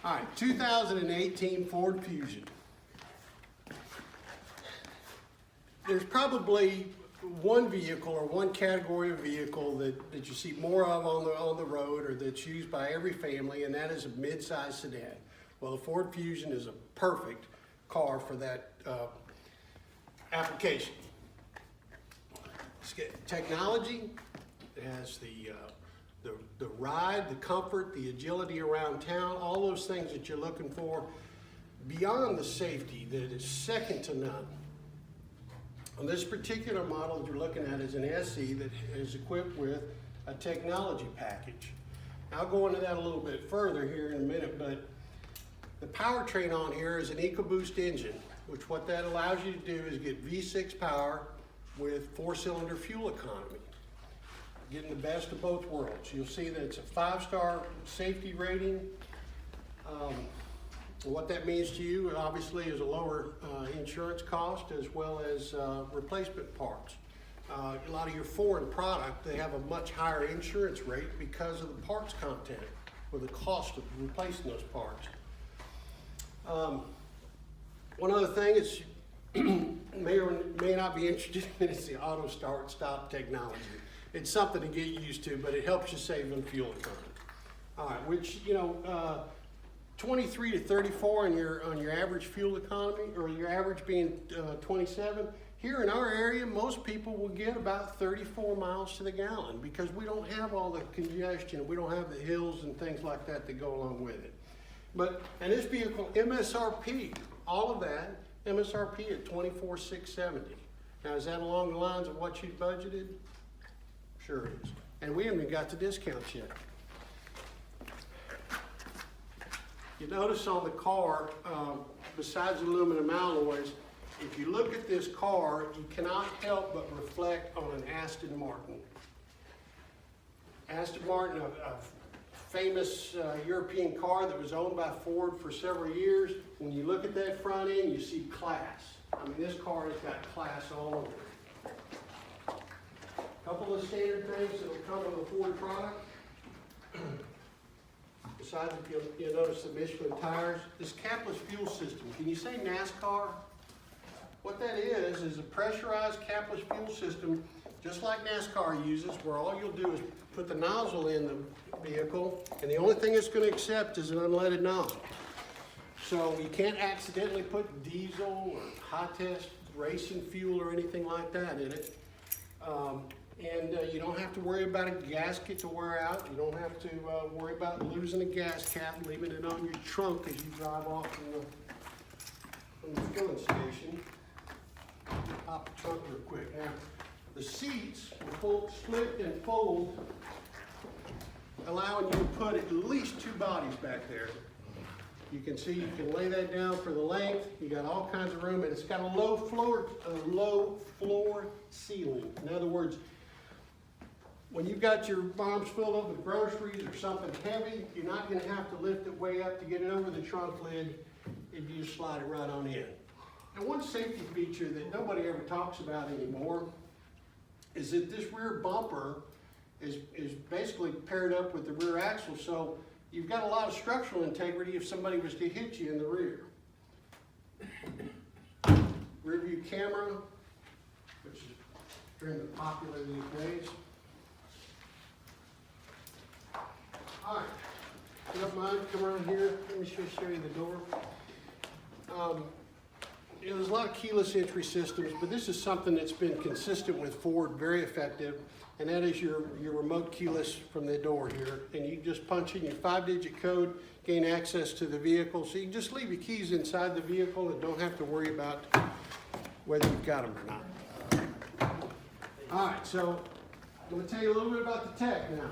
All right, 2018 Ford Fusion. There's probably one vehicle or one category of vehicle that you see more of on the road or that's used by every family, and that is a mid-size sedan. Well, the Ford Fusion is a perfect car for that application. It's got technology. It has the ride, the comfort, the agility around town, all those things that you're looking for, beyond the safety that is second to none. On this particular model that you're looking at is an SE that is equipped with a technology package. I'll go into that a little bit further here in a minute, but the powertrain on here is an EcoBoost engine, which what that allows you to do is get V6 power with 4-cylinder fuel economy, getting the best of both worlds. You'll see that it's a 5-star safety rating. What that means to you, obviously, is a lower insurance cost as well as replacement parts. A lot of your foreign product, they have a much higher insurance rate because of the parts content or the cost of replacing those parts. One other thing is may or may not be interested in is the auto start stop technology. It's something to get used to, but it helps you save on fuel economy. All right, which 23 to 34 on your average fuel economy, or your average being 27. Here in our area, most people will get about 34 miles to the gallon because we don't have all the congestion, we don't have the hills and things like that that go along with it. And this vehicle, MSRP, all of that, MSRP at $24,670. Now, is that along the lines of what you budgeted? Sure it is. And we haven't even got the discounts yet. You notice on the car, besides aluminum alloys, if you look at this car, you cannot help but reflect on an Aston Martin. Aston Martin, a famous European car that was owned by Ford for several years. When you look at that front end, you see class. I mean, this car has got class all over it. A couple of standard things that will come with a Ford product. Besides, you'll notice the Michelin tires. This capless fuel system, can you say NASCAR? What that is a pressurized capless fuel system, just like NASCAR uses, where all you'll do is put the nozzle in the vehicle, and the only thing it's going to accept is an unleaded nozzle. So you can't accidentally put diesel or high-test racing fuel or anything like that in it. You don't have to worry about a gasket to wear out. You don't have to worry about losing a gas cap and leaving it on your trunk as you drive off from the filling station. Pop the trunk real quick. Now, the seats will split and fold, allowing you to put at least 2 bodies back there. You can see you can lay that down for the length. You got all kinds of room, and it's got a low floor ceiling. In other words, when you've got your arms filled up with groceries or something heavy, you're not going to have to lift it way up to get it over the trunk lid, and you just slide it right on in. And one safety feature that nobody ever talks about anymore is that this rear bumper is basically paired up with the rear axle, so you've got a lot of structural integrity if somebody was to hit you in the rear. Rear view camera, which is extremely popular these days. All right, if you don't mind, come around here. Let me show you the door. There's a lot of keyless entry systems, but this is something that's been consistent with Ford, very effective, and that is your remote keyless from the door here. And you just punch in your 5-digit code, gain access to the vehicle. So you can just leave your keys inside the vehicle and don't have to worry about whether you've got them or not. All right, so I'm going to tell you a little bit about the tech now.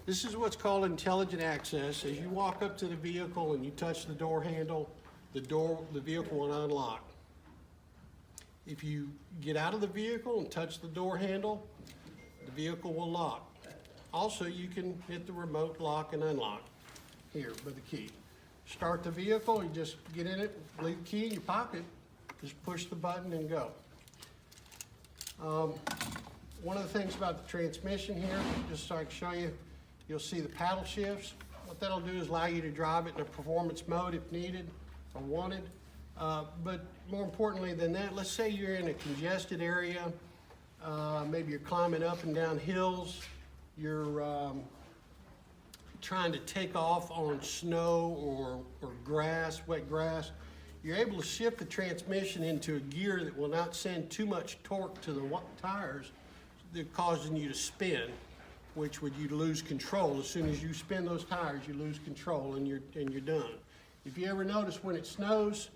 This is what's called intelligent access. As you walk up to the vehicle and you touch the door handle, the vehicle will unlock. If you get out of the vehicle and touch the door handle, the vehicle will lock. Also, you can hit the remote lock and unlock here with the key. Start the vehicle, you just get in it, leave the key in your pocket, just push the button and go. One of the things about the transmission here, just so I can show you, you'll see the paddle shifts. What that'll do is allow you to drive it in a performance mode if needed or wanted. But more importantly than that, let's say you're in a congested area, maybe you're climbing up and down hills, you're trying to take off on snow or grass, wet grass. You're able to shift the transmission into a gear that will not send too much torque to the tires that causing you to spin, which would you lose control. As soon as you spin those tires, you lose control and you're done. If you ever notice when it snows,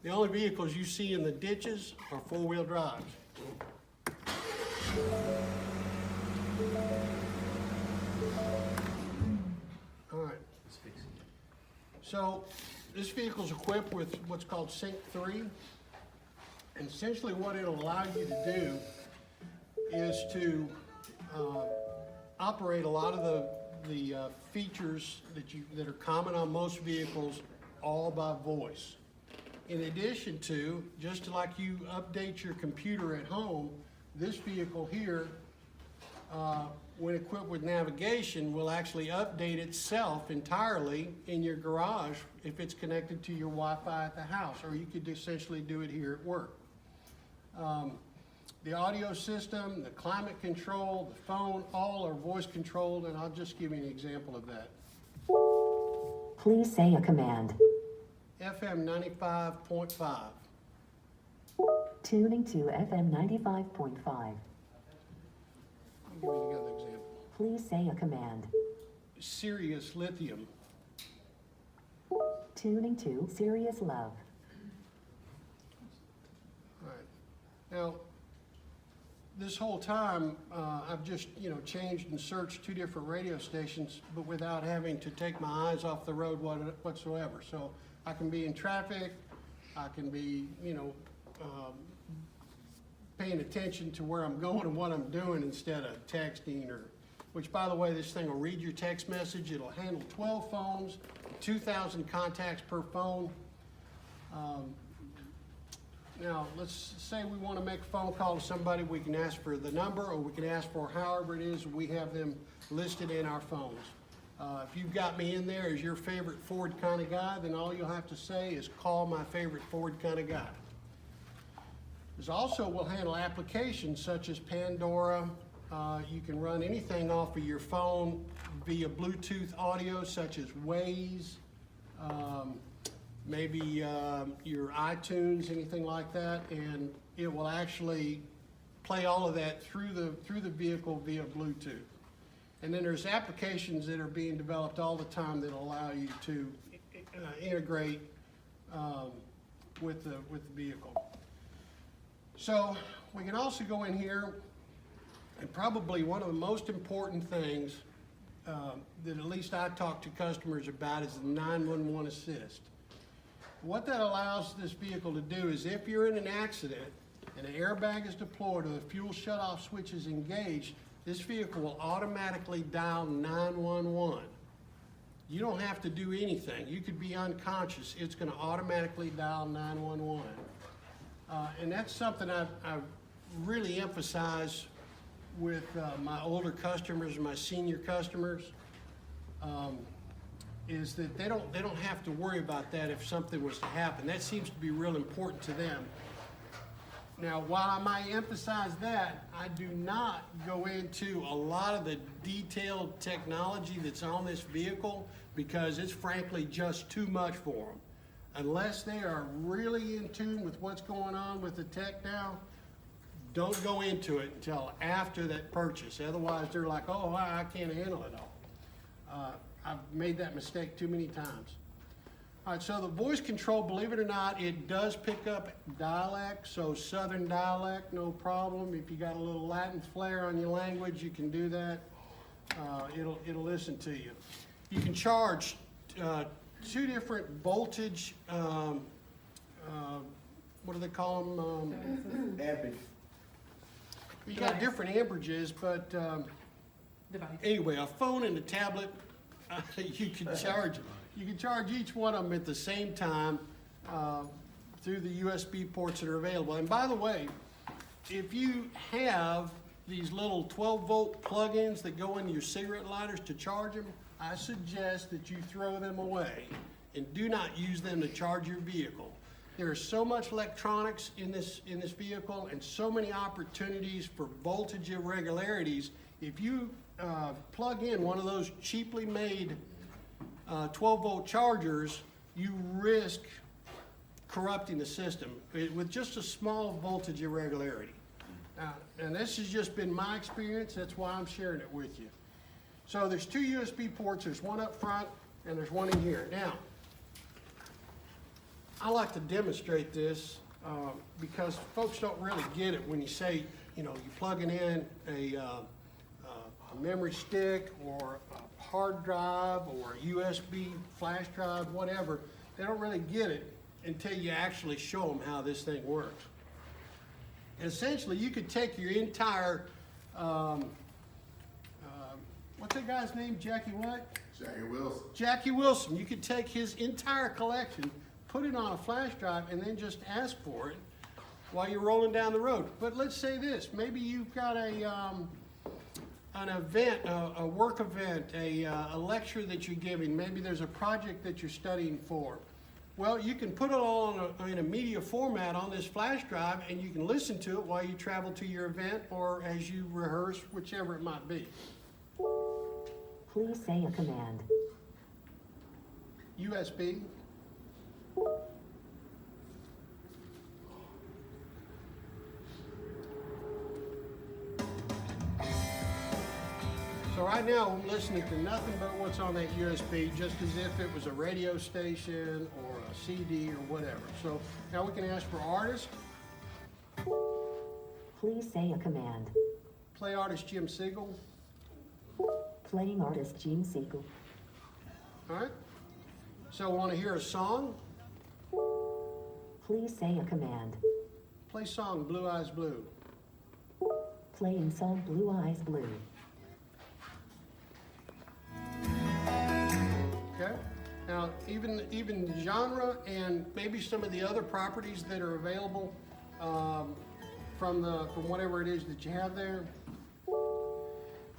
the only vehicles you see in the ditches are four-wheel drives. All right. So this vehicle is equipped with what's called Sync 3. And essentially what it'll allow you to do is to operate a lot of the features that are common on most vehicles all by voice. In addition to, just like you update your computer at home, this vehicle here, when equipped with navigation, will actually update itself entirely in your garage if it's connected to your Wi-Fi at the house, or you could essentially do it here at work. The audio system, the climate control, the phone, all are voice controlled, and I'll just give you an example of that. Please say a command. FM 95.5. Tuning to FM 95.5. I'll give you another example. Please say a command. Sirius Lithium. Tuning to Serious Love. All right. Now, this whole time, I've just, changed and searched 2 different radio stations, but without having to take my eyes off the road whatsoever. So I can be in traffic, I can be, paying attention to where I'm going and what I'm doing instead of texting which, by the way, this thing will read your text message. It'll handle 12 phones, 2,000 contacts per phone. Now, let's say we want to make a phone call to somebody. We can ask for the number, or we can ask for however it is we have them listed in our phones. If you've got me in there as your favorite Ford kind of guy, then all you'll have to say is call my favorite Ford kind of guy. This also will handle applications such as Pandora. You can run anything off of your phone via Bluetooth audio such as Waze, maybe your iTunes, anything like that, and it will actually play all of that through the vehicle via Bluetooth. And then there's applications that are being developed all the time that allow you to integrate with the vehicle. So we can also go in here, and probably one of the most important things that at least I talk to customers about is the 911 assist. What that allows this vehicle to do is if you're in an accident and an airbag is deployed or the fuel shutoff switch is engaged, this vehicle will automatically dial 911. You don't have to do anything. You could be unconscious. It's going to automatically dial 911. And that's something I really emphasize with my older customers and my senior customers, is that they don't have to worry about that if something was to happen. That seems to be real important to them. Now, while I might emphasize that, I do not go into a lot of the detailed technology that's on this vehicle because it's frankly just too much for them. Unless they are really in tune with what's going on with the tech now, don't go into it until after that purchase. Otherwise, they're like, oh, I can't handle it all. I've made that mistake too many times. All right, so the voice control, believe it or not, it does pick up dialect, so Southern dialect, no problem. If you got a little Latin flair on your language, you can do that. It'll listen to you. You can charge 2 different voltage, what do they call them? Ampage. You got different amperages, but anyway, a phone and a tablet, you can charge each one of them at the same time through the USB ports that are available. And by the way, if you have these little 12-volt plug-ins that go into your cigarette lighters to charge them, I suggest that you throw them away and do not use them to charge your vehicle. There is so much electronics in this vehicle and so many opportunities for voltage irregularities. If you plug in one of those cheaply made 12-volt chargers, you risk corrupting the system with just a small voltage irregularity. And this has just been my experience, that's why I'm sharing it with you. So there's two USB ports, there's one up front and there's one in here. Now, I like to demonstrate this because folks don't really get it when you say, you know, you're plugging in a memory stick or a hard drive or a USB flash drive, whatever. They don't really get it until you actually show them how this thing works. Essentially, you could take your entire, what's that guy's name? Jackie what? Jackie Wilson. Jackie Wilson. You could take his entire collection, put it on a flash drive, and then just ask for it while you're rolling down the road. But let's say this, maybe you've got an event, a work event, a lecture that you're giving. Maybe there's a project that you're studying for. Well, you can put it all in a media format on this flash drive, and you can listen to it while you travel to your event or as you rehearse, whichever it might be. Please say a command. USB. So right now I'm listening to nothing but what's on that USB, just as if it was a radio station or a CD or whatever. So now we can ask for artist. Please say a command. Play artist Jim Sigle. Playing artist Jim Sigle. All right. So want to hear a song? Please say a command. Play song Blue Eyes Blue. Playing song Blue Eyes Blue. Okay. Now, even the genre and maybe some of the other properties that are available from whatever it is that you have there.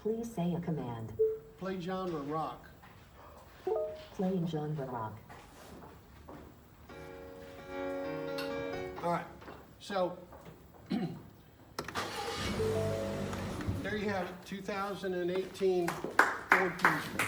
Please say a command. Play genre rock. Playing genre rock. All right. So there you have it. 2018 Ford Fusion.